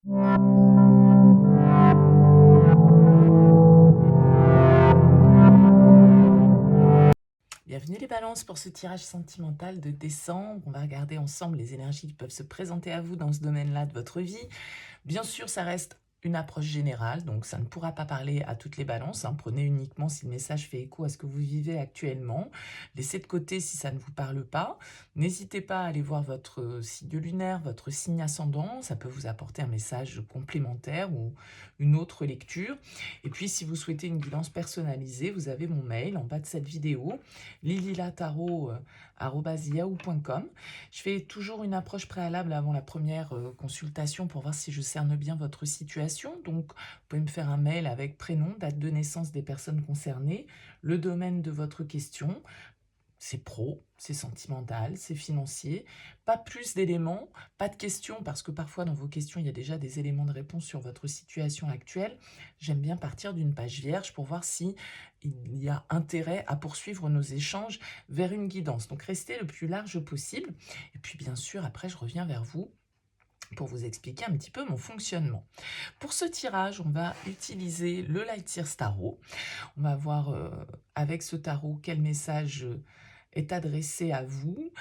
Bienvenue les balances pour ce tirage sentimental de décembre. On va regarder ensemble les énergies qui peuvent se présenter à vous dans ce domaine-là de votre vie. Bien sûr, ça reste une approche générale, donc ça ne pourra pas parler à toutes les balances, hein. Prenez uniquement si le message fait écho à ce que vous vivez actuellement. Laissez de côté si ça ne vous parle pas. N'hésitez pas à aller voir votre signe lunaire, votre signe ascendant. Ça peut vous apporter un message complémentaire ou une autre lecture. Et puis, si vous souhaitez une guidance personnalisée, vous avez mon mail en bas de cette vidéo, lililatarot@yahoo.com. Je fais toujours une approche préalable avant la première consultation pour voir si je cerne bien votre situation. Donc, vous pouvez me faire un mail avec prénom, date de naissance des personnes concernées, le domaine de votre question. C'est pro, c'est sentimental, c'est financier. Pas plus d'éléments, pas de questions, parce que parfois dans vos questions, il y a déjà des éléments de réponse sur votre situation actuelle. J'aime bien partir d'une page vierge pour voir si il y a intérêt à poursuivre nos échanges vers une guidance. Donc restez le plus large possible. Et puis bien sûr, après, je reviens vers vous pour vous expliquer un petit peu mon fonctionnement. Pour ce tirage, on va utiliser le Light Years Tarot. On va voir avec ce tarot quel message est adressé à vous.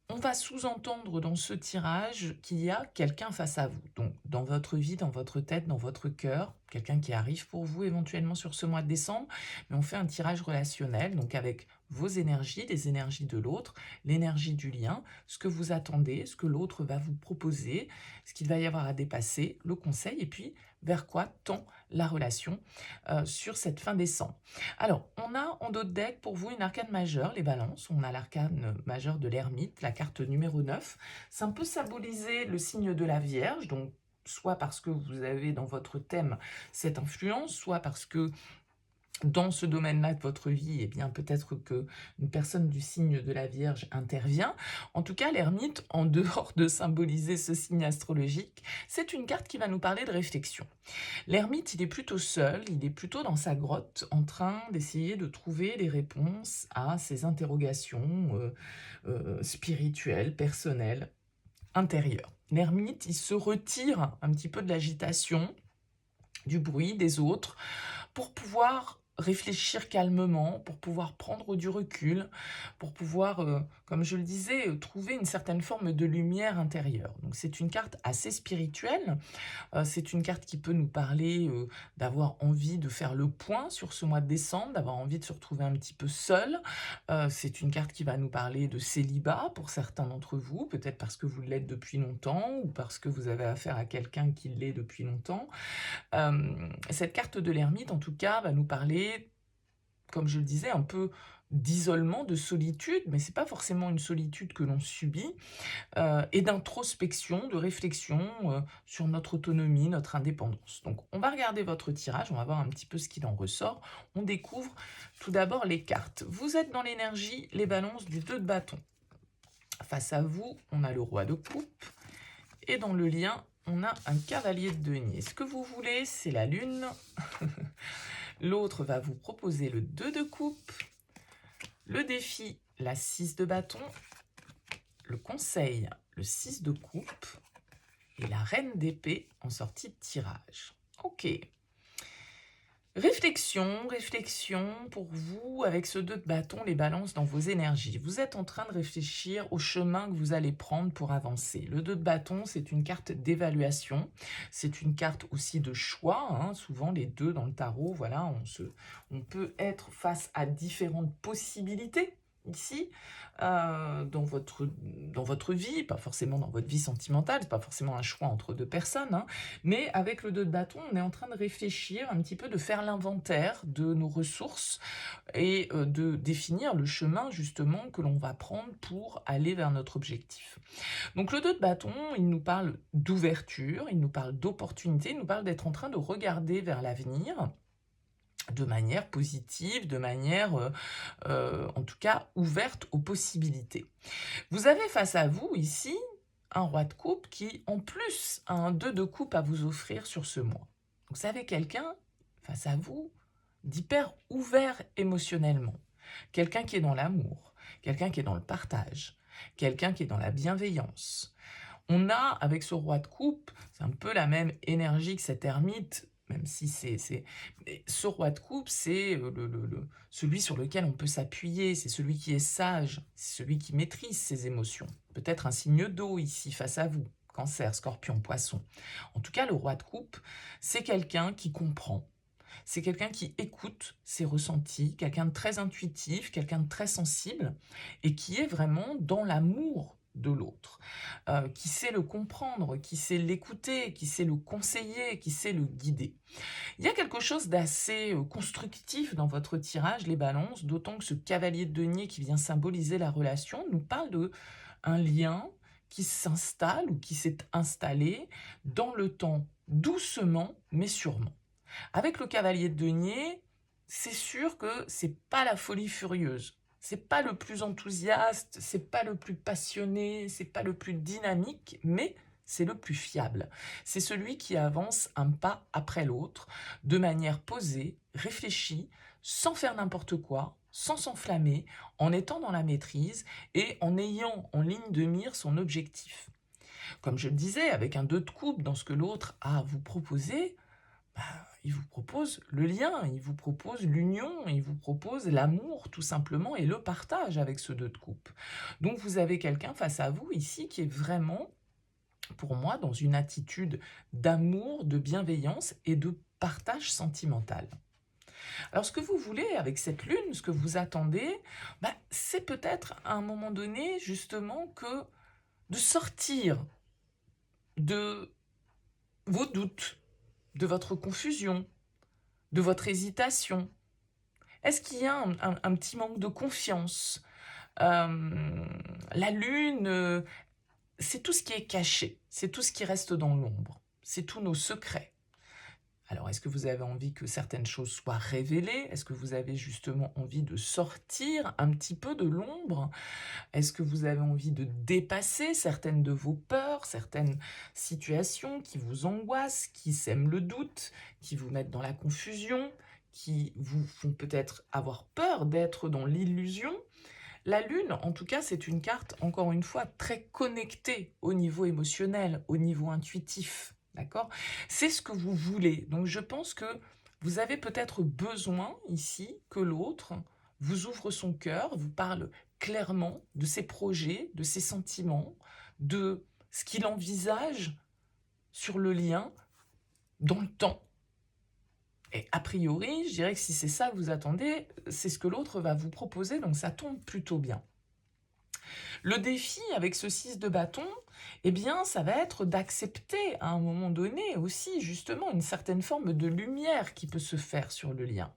On va sous-entendre dans ce tirage qu'il y a quelqu'un face à vous. Donc, dans votre vie, dans votre tête, dans votre cœur, quelqu'un qui arrive pour vous éventuellement sur ce mois de décembre. Mais on fait un tirage relationnel, donc avec vos énergies, les énergies de l'autre, l'énergie du lien, ce que vous attendez, ce que l'autre va vous proposer, ce qu'il va y avoir à dépasser, le conseil, et puis vers quoi tend la relation sur cette fin décembre. Alors, on a en dos de deck pour vous une arcane majeure, les balances. On a l'arcane majeure de l'ermite, la carte numéro 9. C'est un peu symboliser le signe de la Vierge, donc soit parce que vous avez dans votre thème cette influence, soit parce que dans ce domaine-là de votre vie, eh bien peut-être qu'une personne du signe de la Vierge intervient. En tout cas, l'ermite, en dehors de symboliser ce signe astrologique, c'est une carte qui va nous parler de réflexion. L'ermite, il est plutôt seul, il est plutôt dans sa grotte, en train d'essayer de trouver les réponses à ses interrogations spirituelles, personnelles, intérieures. L'ermite, il se retire un petit peu de l'agitation, du bruit des autres, pour pouvoir réfléchir calmement, pour pouvoir prendre du recul, pour pouvoir, comme je le disais, trouver une certaine forme de lumière intérieure. Donc c'est une carte assez spirituelle, c'est une carte qui peut nous parler d'avoir envie de faire le point sur ce mois de décembre, d'avoir envie de se retrouver un petit peu seul. C'est une carte qui va nous parler de célibat pour certains d'entre vous, peut-être parce que vous l'êtes depuis longtemps ou parce que vous avez affaire à quelqu'un qui l'est depuis longtemps. Cette carte de l'ermite, en tout cas, va nous parler, comme je le disais, un peu d'isolement, de solitude, mais c'est pas forcément une solitude que l'on subit, et d'introspection, de réflexion sur notre autonomie, notre indépendance. Donc on va regarder votre tirage, on va voir un petit peu ce qu'il en ressort. On découvre tout d'abord les cartes. Vous êtes dans l'énergie, les balances du 2 de bâton. Face à vous, on a le roi de coupe, et dans le lien, on a un cavalier de denier. Ce que vous voulez, c'est la lune. L'autre va vous proposer le 2 de coupe, le défi, la 6 de bâton, le conseil, le 6 de coupe, et la reine d'épée en sortie de tirage. Ok. Réflexion pour vous avec ce 2 de bâton, les balances dans vos énergies. Vous êtes en train de réfléchir au chemin que vous allez prendre pour avancer. Le 2 de bâton, c'est une carte d'évaluation, c'est une carte aussi de choix, hein. Souvent les 2 dans le tarot, voilà, on peut être face à différentes possibilités ici, dans votre vie, pas forcément dans votre vie sentimentale, c'est pas forcément un choix entre 2 personnes, hein, mais avec le 2 de bâton, on est en train de réfléchir un petit peu, de faire l'inventaire de nos ressources et de définir le chemin justement que l'on va prendre pour aller vers notre objectif. Donc le 2 de bâton, il nous parle d'ouverture, il nous parle d'opportunité, il nous parle d'être en train de regarder vers l'avenir de manière positive, de manière en tout cas ouverte aux possibilités. Vous avez face à vous ici un roi de coupe qui, en plus, a un 2 de coupe à vous offrir sur ce mois. Vous avez quelqu'un face à vous d'hyper ouvert émotionnellement. Quelqu'un qui est dans l'amour, quelqu'un qui est dans le partage, quelqu'un qui est dans la bienveillance. On a, avec ce roi de coupe, c'est un peu la même énergie que cet ermite, même si mais ce roi de coupe, c'est celui sur lequel on peut s'appuyer, c'est celui qui est sage, c'est celui qui maîtrise ses émotions. Peut-être un signe d'eau ici face à vous, Cancer, Scorpion, Poisson. En tout cas, le roi de coupe, c'est quelqu'un qui comprend. C'est quelqu'un qui écoute ses ressentis, quelqu'un de très intuitif, quelqu'un de très sensible, et qui est vraiment dans l'amour de l'autre, qui sait le comprendre, qui sait l'écouter, qui sait le conseiller, qui sait le guider. Il y a quelque chose d'assez constructif dans votre tirage, les balances, d'autant que ce cavalier de denier qui vient symboliser la relation nous parle de un lien qui s'installe ou qui s'est installé dans le temps, doucement mais sûrement. Avec le cavalier de denier, c'est sûr que c'est pas la folie furieuse. C'est pas le plus enthousiaste, c'est pas le plus passionné, c'est pas le plus dynamique, mais c'est le plus fiable. C'est celui qui avance un pas après l'autre, de manière posée, réfléchie, sans faire n'importe quoi, sans s'enflammer, en étant dans la maîtrise et en ayant en ligne de mire son objectif. Comme je le disais, avec un 2 de coupe dans ce que l'autre a à vous proposer, bah, il vous propose le lien, il vous propose l'union, il vous propose l'amour tout simplement et le partage avec ce 2 de coupe. Donc vous avez quelqu'un face à vous ici qui est vraiment, pour moi, dans une attitude d'amour, de bienveillance et de partage sentimental. Alors ce que vous voulez avec cette lune, ce que vous attendez, c'est peut-être à un moment donné justement que de sortir de vos doutes, de votre confusion, de votre hésitation. Est-ce qu'il y a un petit manque de confiance? La lune, c'est tout ce qui est caché, c'est tout ce qui reste dans l'ombre, c'est tous nos secrets. Alors, est-ce que vous avez envie que certaines choses soient révélées? Est-ce que vous avez justement envie de sortir un petit peu de l'ombre? Est-ce que vous avez envie de dépasser certaines de vos peurs, certaines situations qui vous angoissent, qui sèment le doute, qui vous mettent dans la confusion, qui vous font peut-être avoir peur d'être dans l'illusion? La Lune, en tout cas, c'est une carte, encore une fois, très connectée au niveau émotionnel, au niveau intuitif. D'accord? C'est ce que vous voulez. Donc je pense que vous avez peut-être besoin ici que l'autre vous ouvre son cœur, vous parle clairement de ses projets, de ses sentiments, de ce qu'il envisage sur le lien dans le temps. Et a priori, je dirais que si c'est ça que vous attendez, c'est ce que l'autre va vous proposer, donc ça tombe plutôt bien. Le défi avec ce 6 de bâton, eh bien, ça va être d'accepter à un moment donné aussi, justement, une certaine forme de lumière qui peut se faire sur le lien,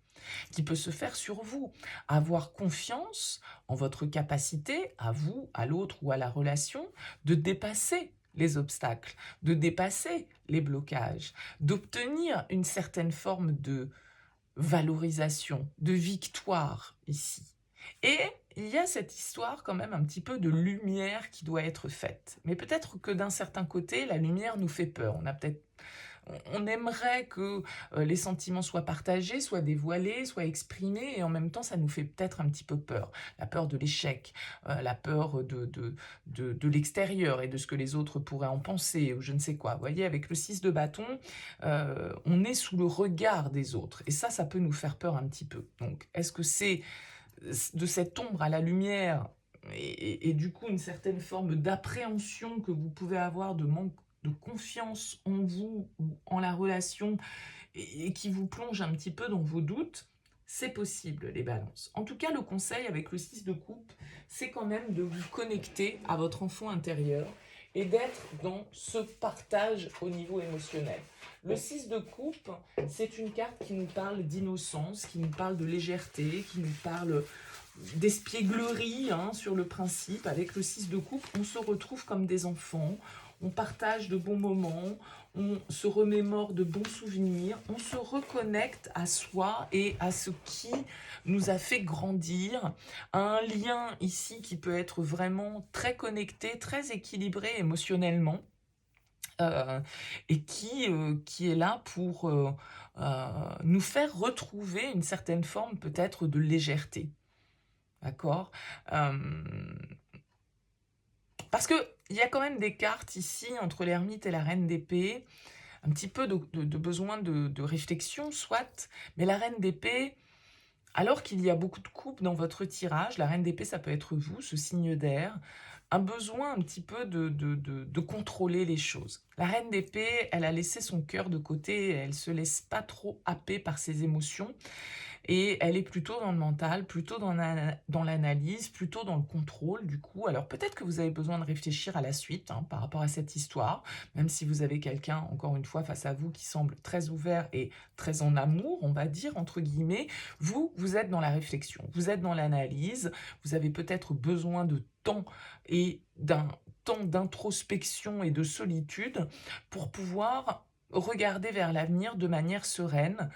qui peut se faire sur vous. Avoir confiance en votre capacité, à vous, à l'autre ou à la relation, de dépasser les obstacles, de dépasser les blocages, d'obtenir une certaine forme de valorisation, de victoire ici. Et il y a cette histoire quand même un petit peu de lumière qui doit être faite. Mais peut-être que d'un certain côté, la lumière nous fait peur. On aimerait que les sentiments soient partagés, soient dévoilés, soient exprimés, et en même temps, ça nous fait peut-être un petit peu peur. La peur de l'échec, la peur de l'extérieur et de ce que les autres pourraient en penser, ou je ne sais quoi. Vous voyez, avec le 6 de bâton, on est sous le regard des autres, et ça peut nous faire peur un petit peu. Donc, est-ce que c'est de cette ombre à la lumière, et du coup une certaine forme d'appréhension que vous pouvez avoir, de manque de confiance en vous ou en la relation, et qui vous plonge un petit peu dans vos doutes? C'est possible, les balances. En tout cas, le conseil avec le 6 de coupe, c'est quand même de vous connecter à votre enfant intérieur et d'être dans ce partage au niveau émotionnel. Le 6 de coupe, c'est une carte qui nous parle d'innocence, qui nous parle de légèreté, qui nous parle d'espièglerie, sur le principe. Avec le 6 de coupe, on se retrouve comme des enfants, on partage de bons moments, on se remémore de bons souvenirs, on se reconnecte à soi et à ce qui nous a fait grandir, à un lien ici qui peut être vraiment très connecté, très équilibré émotionnellement, et qui est là pour nous faire retrouver une certaine forme peut-être de légèreté. D'accord? Parce qu'il il y a quand même des cartes ici entre l'ermite et la reine d'épée, un petit peu de besoin de réflexion, soit, mais la reine d'épée, alors qu'il y a beaucoup de coupes dans votre tirage, la reine d'épée, ça peut être vous, ce signe d'air, un besoin un petit peu de contrôler les choses. La reine d'épée, elle a laissé son cœur de côté, elle se laisse pas trop happer par ses émotions, et elle est plutôt dans le mental, plutôt dans l'analyse, plutôt dans le contrôle du coup. Alors peut-être que vous avez besoin de réfléchir à la suite hein, par rapport à cette histoire, même si vous avez quelqu'un, encore une fois, face à vous qui semble très ouvert et très en amour, on va dire, entre guillemets. Vous êtes dans la réflexion, vous êtes dans l'analyse, vous avez peut-être besoin de temps et d'un temps d'introspection et de solitude pour pouvoir regarder vers l'avenir de manière sereine,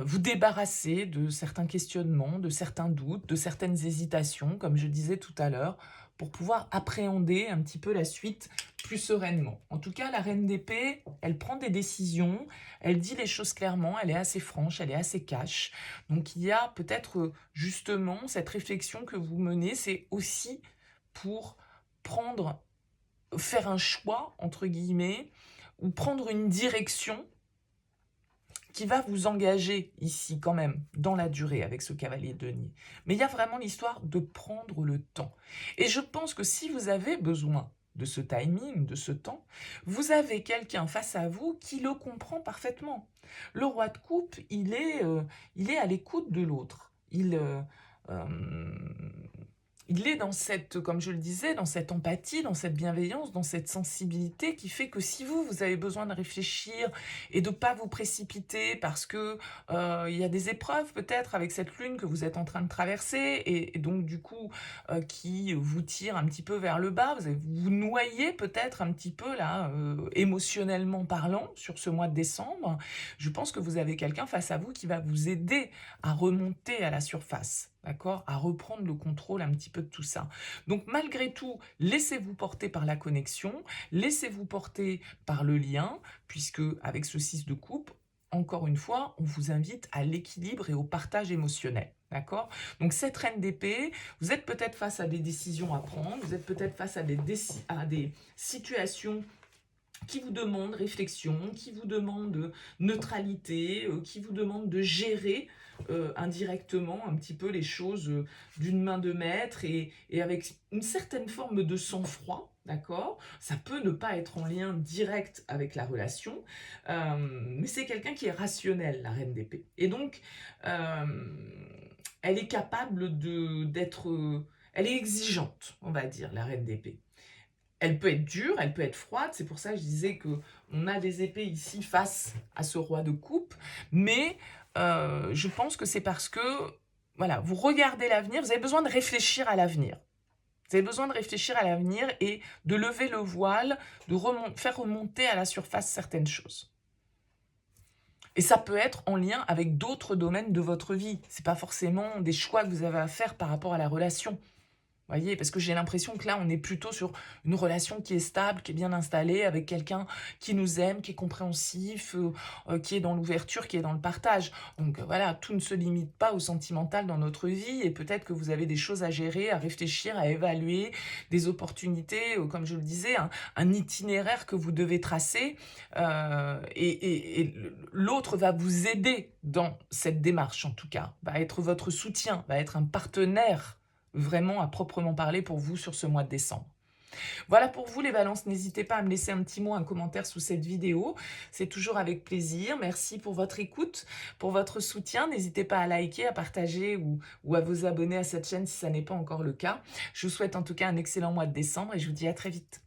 vous débarrasser de certains questionnements, de certains doutes, de certaines hésitations, comme je disais tout à l'heure, pour pouvoir appréhender un petit peu la suite plus sereinement. En tout cas, la reine d'épée, elle prend des décisions, elle dit les choses clairement, elle est assez franche, elle est assez cash. Donc il y a peut-être justement cette réflexion que vous menez, c'est aussi pour prendre, faire un choix, entre guillemets, ou prendre une direction qui va vous engager ici quand même dans la durée avec ce cavalier de denier. Mais il y a vraiment l'histoire de prendre le temps. Et je pense que si vous avez besoin de ce timing, de ce temps, vous avez quelqu'un face à vous qui le comprend parfaitement. Le roi de coupe, il est à l'écoute de l'autre. Euh, il est dans cette, comme je le disais, dans cette empathie, dans cette bienveillance, dans cette sensibilité qui fait que si vous avez besoin de réfléchir et de ne pas vous précipiter parce que il y a des épreuves peut-être avec cette lune que vous êtes en train de traverser et donc du coup qui vous tire un petit peu vers le bas, vous noyez peut-être un petit peu là, émotionnellement parlant sur ce mois de décembre, je pense que vous avez quelqu'un face à vous qui va vous aider à remonter à la surface. D'accord? À reprendre le contrôle un petit peu de tout ça. Donc malgré tout, laissez-vous porter par la connexion, laissez-vous porter par le lien, puisque avec ce 6 de coupe, encore une fois, on vous invite à l'équilibre et au partage émotionnel. D'accord? Donc cette reine d'épée, vous êtes peut-être face à des décisions à prendre, vous êtes peut-être face à des situations qui vous demandent réflexion, qui vous demandent neutralité, qui vous demandent de gérer indirectement un petit peu les choses d'une main de maître et avec une certaine forme de sang-froid, d'accord? Ça peut ne pas être en lien direct avec la relation, mais c'est quelqu'un qui est rationnel, la reine d'épée. Et donc, euh, elle est capable d'être... elle est exigeante, on va dire, la reine d'épée. Elle peut être dure, elle peut être froide, c'est pour ça que je disais qu'on a des épées ici face à ce roi de coupe, mais je pense que c'est parce que, voilà, vous regardez l'avenir, vous avez besoin de réfléchir à l'avenir. Vous avez besoin de réfléchir à l'avenir et de lever le voile, de faire remonter à la surface certaines choses. Et ça peut être en lien avec d'autres domaines de votre vie. Ce n'est pas forcément des choix que vous avez à faire par rapport à la relation. Voyez, parce que j'ai l'impression que là, on est plutôt sur une relation qui est stable, qui est bien installée, avec quelqu'un qui nous aime, qui est compréhensif, qui est dans l'ouverture, qui est dans le partage. Donc voilà, tout ne se limite pas au sentimental dans notre vie, et peut-être que vous avez des choses à gérer, à réfléchir, à évaluer, des opportunités, comme je le disais, un itinéraire que vous devez tracer, et l'autre va vous aider dans cette démarche, en tout cas, va être votre soutien, va être un partenaire vraiment à proprement parler pour vous sur ce mois de décembre. Voilà pour vous les balances, n'hésitez pas à me laisser un petit mot, un commentaire sous cette vidéo, c'est toujours avec plaisir. Merci pour votre écoute, pour votre soutien, n'hésitez pas à liker, à partager ou à vous abonner à cette chaîne si ça n'est pas encore le cas. Je vous souhaite en tout cas un excellent mois de décembre et je vous dis à très vite.